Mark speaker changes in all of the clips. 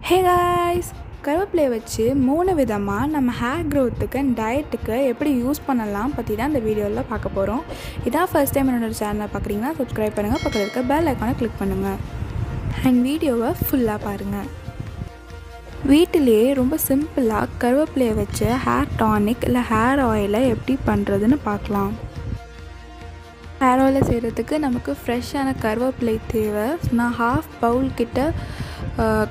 Speaker 1: Hey guys! கருவேப்பிலையை வச்சு 3 விதமாக நம்ம ஹேர் க்ரோத்துக்கு அண்ட் டயட்டுக்கு எப்படி யூஸ் பண்ணலாம் பற்றி தான் இந்த வீடியோவில் பார்க்க போகிறோம். இதான் ஃபர்ஸ்ட் டைம் என்னோடய சேனலை பார்க்குறீங்கன்னா சப்ஸ்கிரைப் பண்ணுங்கள், பக்கத்தில் இருக்க பெல் ஐக்கானை கிளிக் பண்ணுங்கள் அண்ட் வீடியோவை ஃபுல்லாக பாருங்கள். வீட்டிலேயே ரொம்ப சிம்பிளாக கருவேப்பிலையை வச்சு ஹேர் டானிக் இல்லை ஹேர் ஆயிலை எப்படி பண்ணுறதுன்னு பார்க்கலாம். ஹேர் ஆயிலை செய்கிறதுக்கு நமக்கு ஃப்ரெஷ்ஷான கருவேப்பிலை தேவை. நான் ½ பவுல் கிட்ட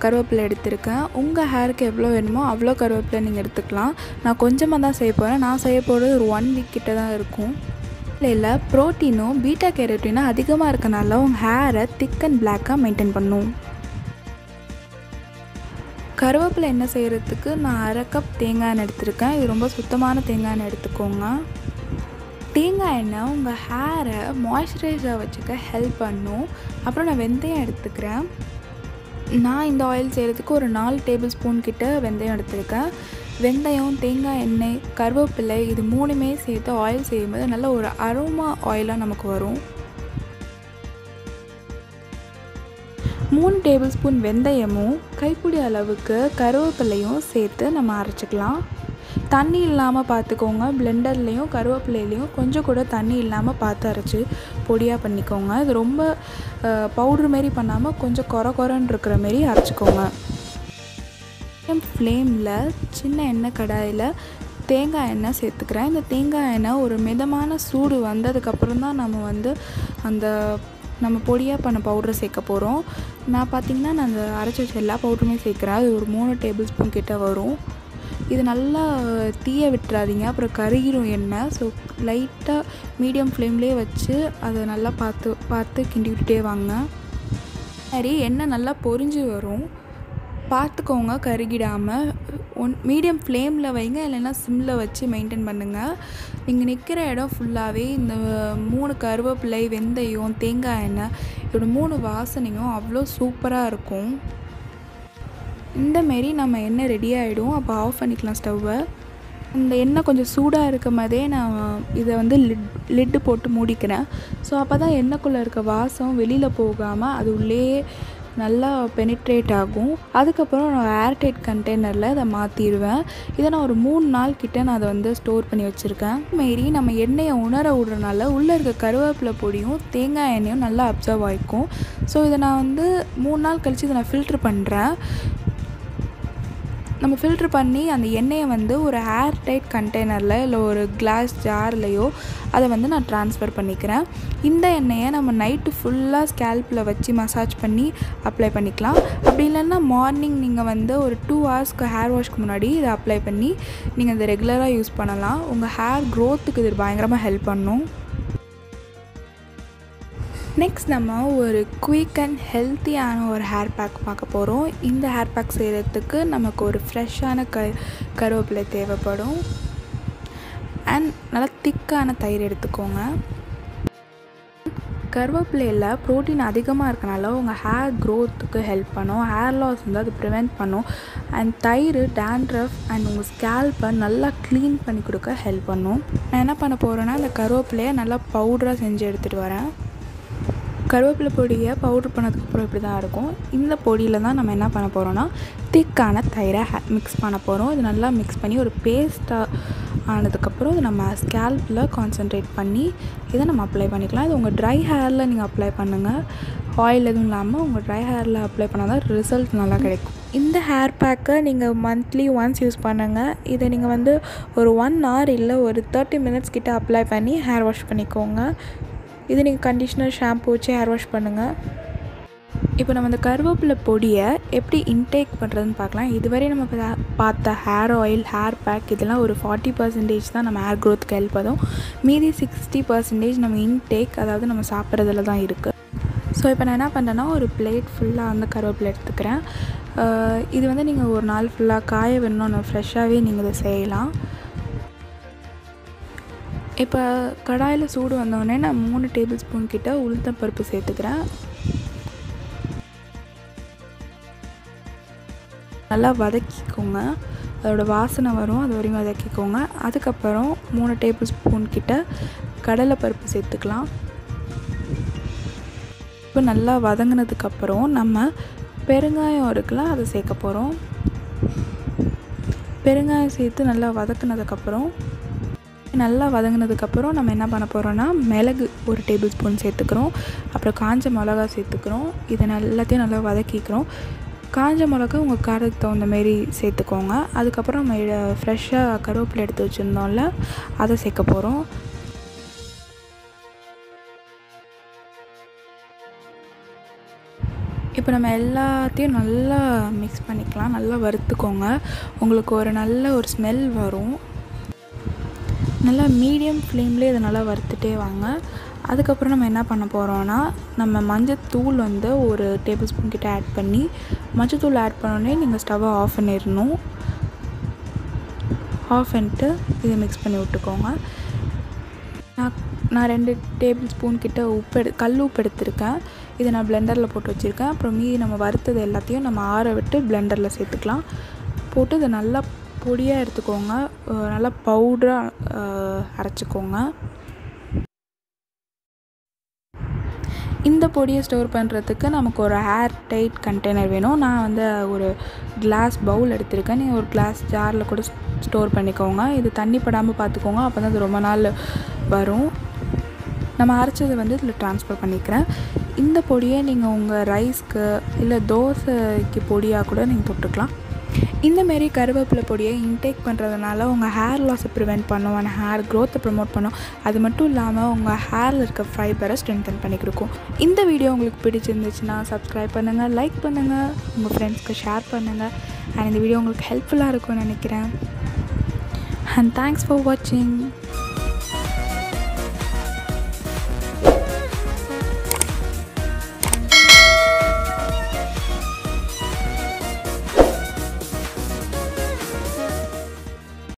Speaker 1: கருவேப்பிலை எடுத்திருக்கேன். உங்கள் ஹேருக்கு எவ்வளோ வேணுமோ அவ்வளோ கருவேப்பிலை நீங்கள் எடுத்துக்கலாம். நான் கொஞ்சமாக தான் செய்ய போகிறேன். நான் செய்ய போகிறது ஒரு 1 வீக் கிட்ட தான் இருக்கும். இல்லை ப்ரோட்டீனும் பீட்டா கேரோட்டினும் அதிகமாக இருக்கனால உங்கள் ஹேரை திக் அண்ட் பிளாக்காக மெயின்டைன் பண்ணும். கருவேப்பிலை எண்ணெய் செய்கிறதுக்கு நான் 1/2 கப் தேங்காய் எண்ணெய் எடுத்திருக்கேன். இது ரொம்ப சுத்தமான தேங்காய் எண்ணெய் எடுத்துக்கோங்க. தேங்காய் எண்ணெய் உங்கள் ஹேரை மாய்ஸ்சரைஸாக வச்சுக்க ஹெல்ப் பண்ணும். அப்புறம் நான் வெந்தயம் எடுத்துக்கிறேன். நான் இந்த ஆயில் செய்கிறதுக்கு ஒரு 4 டேபிள் ஸ்பூன் கிட்ட வெந்தயம் எடுத்திருக்கேன். வெந்தயம், தேங்காய் எண்ணெய், கருவேப்பிலை இது 3மே சேர்த்து ஆயில் செய்யும்போது நல்ல ஒரு அரோமா ஆயிலாக நமக்கு வரும். 3 டேபிள் ஸ்பூன் வெந்தயமும் கைப்பிடி அளவுக்கு கருவேப்பிலையும் சேர்த்து நம்ம அரைச்சிக்கலாம். தண்ணி இல்லாமல் பார்த்துக்கோங்க. பிளெண்டர்லேயும் கருவேப்பிலையிலையும் கொஞ்சம் கூட தண்ணி இல்லாமல் பார்த்து அரைச்சி பொடியாக பண்ணிக்கோங்க. இது ரொம்ப பவுட்ரு மாரி பண்ணாமல் கொஞ்சம் கொரன்னு இருக்கிற மாரி அரைச்சிக்கோங்க. ஃப்ளேமில் சின்ன எண்ணெய் கடாயில் தேங்காய் எண்ணெய் சேர்த்துக்கிறேன். இந்த தேங்காய் எண்ணெய் ஒரு மிதமான சூடு வந்ததுக்கப்புறம் தான் நம்ம பொடியாக பண்ண பவுடரை சேர்க்க போகிறோம். நான் பார்த்திங்கன்னா நான் அந்த அரைச்சி வச்ச எல்லா பவுடருமே சேர்க்குறேன். அது ஒரு 3 டேபிள் ஸ்பூன் கிட்ட வரும். இது நல்லா தீய விட்டுறாதீங்க, அப்புறம் கருகிரும் எண்ணெய். ஸோ லைட்டாக மீடியம் ஃப்ளேம்லேயே வச்சு அதை நல்லா பார்த்து கிண்டி விட்டுட்டே வாங்க. சரி, எண்ணெய் நல்லா பொரிஞ்சு வரும். பார்த்துக்கோங்க கருகிடாமல். மீடியம் ஃப்ளேமில் வைங்க, இல்லைன்னா சிம்மில் வச்சு மெயின்டைன் பண்ணுங்கள். நீங்கள் நிற்கிற இடம் ஃபுல்லாகவே இந்த 3 கருவேப்பிலை, வெந்தயம், தேங்காய் எண்ணெய் இதோட 3 வாசனையும் அவ்வளோ சூப்பராக இருக்கும். இந்தமாரி நம்ம எண்ணெய் ரெடி ஆகிடும். அப்போ ஆஃப் பண்ணிக்கலாம் ஸ்டவ்வை. இந்த எண்ணெய் கொஞ்சம் சூடாக இருக்கும் போதே நான் இதை லிட்டு போட்டு மூடிக்கிறேன். ஸோ அப்போ தான் எண்ணெய்க்குள்ளே இருக்க வாசம் வெளியில் போகாமல் அது உள்ளே நல்லா பெனிட்ரேட் ஆகும். அதுக்கப்புறம் நான் ஏர்டைட் கண்டெய்னரில் இதை மாற்றிடுவேன். இதை நான் ஒரு 3 நாள் கிட்ட நான் அதை ஸ்டோர் பண்ணி வச்சுருக்கேன். இதுமாரி நம்ம எண்ணெயை உணர விடுறதுனால உள்ளே இருக்க கருவேப்பிலை பொடியும் தேங்காய் எண்ணெயும் நல்லா அப்சர்வ் ஆகிக்கும். ஸோ இதை நான் 3 நாள் கழித்து இதை நான் ஃபில்ட்ரு பண்ணுறேன். நம்ம ஃபில்ட்ரு பண்ணி அந்த எண்ணெயை ஒரு ஏர்டைட் கண்டெய்னரில் இல்லை ஒரு கிளாஸ் ஜார்லையோ அதை நான் ட்ரான்ஸ்ஃபர் பண்ணிக்கிறேன். இந்த எண்ணெயை நம்ம நைட்டு ஃபுல்லாக ஸ்கேல்பில் வச்சு மசாஜ் பண்ணி அப்ளை பண்ணிக்கலாம். அப்படி இல்லைன்னா மார்னிங் நீங்கள் ஒரு 2 ஹவர்ஸ்க்கு ஹேர் வாஷ்க்கு முன்னாடி இதை அப்ளை பண்ணி நீங்கள் இதை ரெகுலராக யூஸ் பண்ணலாம். உங்கள் ஹேர் க்ரோத்துக்கு இது பயங்கரமாக ஹெல்ப் பண்ணும். நெக்ஸ்ட் நம்ம ஒரு குயிக் அண்ட் ஹெல்த்தியான ஒரு ஹேர் பேக் பார்க்க போகிறோம். இந்த ஹேர் பேக் செய்கிறதுக்கு நமக்கு ஒரு ஃப்ரெஷ்ஷான கருவேப்பிலை தேவைப்படும். அண்ட் நல்லா திக்கான தயிர் எடுத்துக்கோங்க. கருவேப்பிலையில் ப்ரோட்டீன் அதிகமாக இருக்கனால உங்கள் ஹேர் க்ரோத்துக்கு ஹெல்ப் பண்ணும். ஹேர் லாஸ் அது ப்ரிவெண்ட் பண்ணும். அண்ட் தயிர் டேண்ட்ரஃப் அண்ட் உங்கள் ஸ்கேல்ப்பை நல்லா க்ளீன் பண்ணி கொடுக்க ஹெல்ப் பண்ணும். நான் என்ன பண்ண போகிறேன்னா இந்த கருவேப்பிலையை நல்லா பவுடராக செஞ்சு எடுத்துகிட்டு வரேன். கருவேப்பிலை பொடியை பவுட்ரு பண்ணதுக்கப்புறம் இப்படி தான் இருக்கும். இந்த பொடியில் தான் நம்ம என்ன பண்ண போகிறோன்னா திக்கான தயிரை மிக்ஸ் பண்ண போகிறோம். இது நல்லா மிக்ஸ் பண்ணி ஒரு பேஸ்ட்டாக ஆனதுக்கப்புறம் இது நம்ம ஸ்கேல்பில் கான்சன்ட்ரேட் பண்ணி இதை நம்ம அப்ளை பண்ணிக்கலாம். இது உங்கள் ட்ரை ஹேரில் நீங்கள் அப்ளை பண்ணுங்கள். ஆயில் எதுவும் இல்லாமல் உங்கள் ட்ரை ஹேரில் அப்ளை பண்ணால் தான் ரிசல்ட் நல்லா கிடைக்கும். இந்த ஹேர் பேக்கை நீங்கள் மந்த்லி ஒன்ஸ் யூஸ் பண்ணுங்கள். இதை நீங்கள் ஒரு 1 hour இல்லை ஒரு 30 minutes கிட்ட அப்ளை பண்ணி ஹேர் வாஷ் பண்ணிக்கோங்க. இது நீங்கள் கண்டிஷ்னர், ஷாம்பு வச்சு ஹேர் வாஷ் பண்ணுங்கள். இப்போ நம்ம இந்த கருவேப்பிலை பொடியை எப்படி இன்டேக் பண்ணுறதுன்னு பார்க்கலாம். இதுவரை நம்ம பார்த்த ஹேர் ஆயில், ஹேர் பேக் இதெல்லாம் ஒரு 40% தான் நம்ம ஹேர் க்ரோத்துக்கு ஹெல்ப் ஆகும். மீதி 60% நம்ம இன்டேக், அதாவது நம்ம சாப்பிட்றதுல தான் இருக்குது. ஸோ இப்போ நான் என்ன பண்ணுறேன்னா ஒரு பிளேட் ஃபுல்லாக கருவேப்பிலை எடுத்துக்கிறேன். இது நீங்கள் ஒரு நாள் ஃபுல்லாக காய வேணும்னா ஃப்ரெஷ்ஷாகவே நீங்கள் இதை செய்யலாம். இப்போ கடாயில் சூடு வந்தோடனே நான் 3 டேபிள் ஸ்பூன் கிட்ட உளுத்தம் பருப்பு சேர்த்துக்கிறேன். நல்லா வதக்கிக்கோங்க. அதோடய வாசனை வரும், அது வரைக்கும் வதக்கிக்கோங்க. அதுக்கப்புறம் 3 டேபிள் ஸ்பூன் கிட்ட கடலை பருப்பு சேர்த்துக்கலாம். இப்போ நல்லா வதங்கினதுக்கப்புறம் நம்ம பெருங்காயம் இருக்குல்ல, அதை சேர்க்க போகிறோம். பெருங்காயம் சேர்த்து நல்லா வதக்குனதுக்கப்புறம் நம்ம என்ன பண்ண போகிறோன்னா, மிளகு 1 டேபிள் ஸ்பூன் சேர்த்துக்கிறோம். அப்புறம் காஞ்ச மிளகா சேர்த்துக்கிறோம். இதை எல்லாத்தையும் நல்லா வதக்கிக்கிறோம். காஞ்ச மிளகா உங்கள் காரத்துக்கு தகுந்த மாரி சேர்த்துக்கோங்க. அதுக்கப்புறம் நம்ம ஃப்ரெஷ்ஷாக கருவேப்பிலை எடுத்து வச்சுருந்தோம்ல, அதை சேர்க்க போகிறோம். இப்போ நம்ம எல்லாத்தையும் நல்லா மிக்ஸ் பண்ணிக்கலாம். நல்லா வறுத்துக்கோங்க. உங்களுக்கு ஒரு நல்ல ஸ்மெல் வரும். நல்லா மீடியம் ஃப்ளேம்லேயே இதை நல்லா வறுத்துட்டே வாங்க. அதுக்கப்புறம் நம்ம என்ன பண்ண போகிறோன்னா, நம்ம மஞ்சத்தூள் 1 டேபிள் ஸ்பூன் கிட்ட ஆட் பண்ணி, மஞ்சத்தூள் ஆட் பண்ணோடனே நீங்கள் ஸ்டவ்வை ஆஃப் பண்ணிடணும். ஆஃப் பண்ணிட்டு இதை மிக்ஸ் பண்ணி விட்டுக்கோங்க. நான் 2 டேபிள் ஸ்பூன் கிட்ட கல் உப்பு எடுத்திருக்கேன். இதை நான் பிளெண்டரில் போட்டு வச்சுருக்கேன். அப்புறம் மீதி நம்ம வறுத்தது எல்லாத்தையும் நம்ம ஆற விட்டு பிளெண்டரில் சேர்த்துக்கலாம். போட்டு இதை நல்லா பொடியாக எடுத்துக்கோங்க. நல்லா பவுடராக அரைச்சிக்கோங்க. இந்த பொடியை ஸ்டோர் பண்ணுறதுக்கு நமக்கு ஒரு ஏர் டைட் கண்டெய்னர் வேணும். நான் ஒரு கிளாஸ் பவுல் எடுத்திருக்கேன். நீங்கள் ஒரு கிளாஸ் ஜாரில் கூட ஸ்டோர் பண்ணிக்கோங்க. இது தண்ணி படாமல் பார்த்துக்கோங்க. அப்போ தான் அது ரொம்ப நாள் வரும். நம்ம அரைச்சதை இதில் ட்ரான்ஸ்ஃபர் பண்ணிக்கிறேன். இந்த பொடியை நீங்கள் உங்கள் ரைஸ்க்கு இல்லை தோசைக்கு பொடியாக கூட நீங்கள் தொட்டுக்கலாம். இந்தமாரி கருவேப்பிலை பொடியை இன்டேக் பண்ணுறதுனால உங்கள் ஹேர் லாஸை ப்ரிவெண்ட் பண்ணும் அண்ட் ஹேர் க்ரோத்தை ப்ரமோட் பண்ணும். அது மட்டும் இல்லாமல் உங்கள் ஹேரில் இருக்க ஃபைபரை ஸ்ட்ரென்தன் பண்ணி கொடுக்கும். இந்த வீடியோ உங்களுக்கு பிடிச்சிருந்துச்சுன்னா சப்ஸ்கிரைப் பண்ணுங்கள், லைக் பண்ணுங்கள், உங்கள் ஃப்ரெண்ட்ஸ்க்கு ஷேர் பண்ணுங்கள். அண்ட் இந்த வீடியோ உங்களுக்கு ஹெல்ப்ஃபுல்லாக இருக்கும்னு நினைக்கிறேன். அண்ட் தேங்க்ஸ் ஃபார் வாட்சிங்.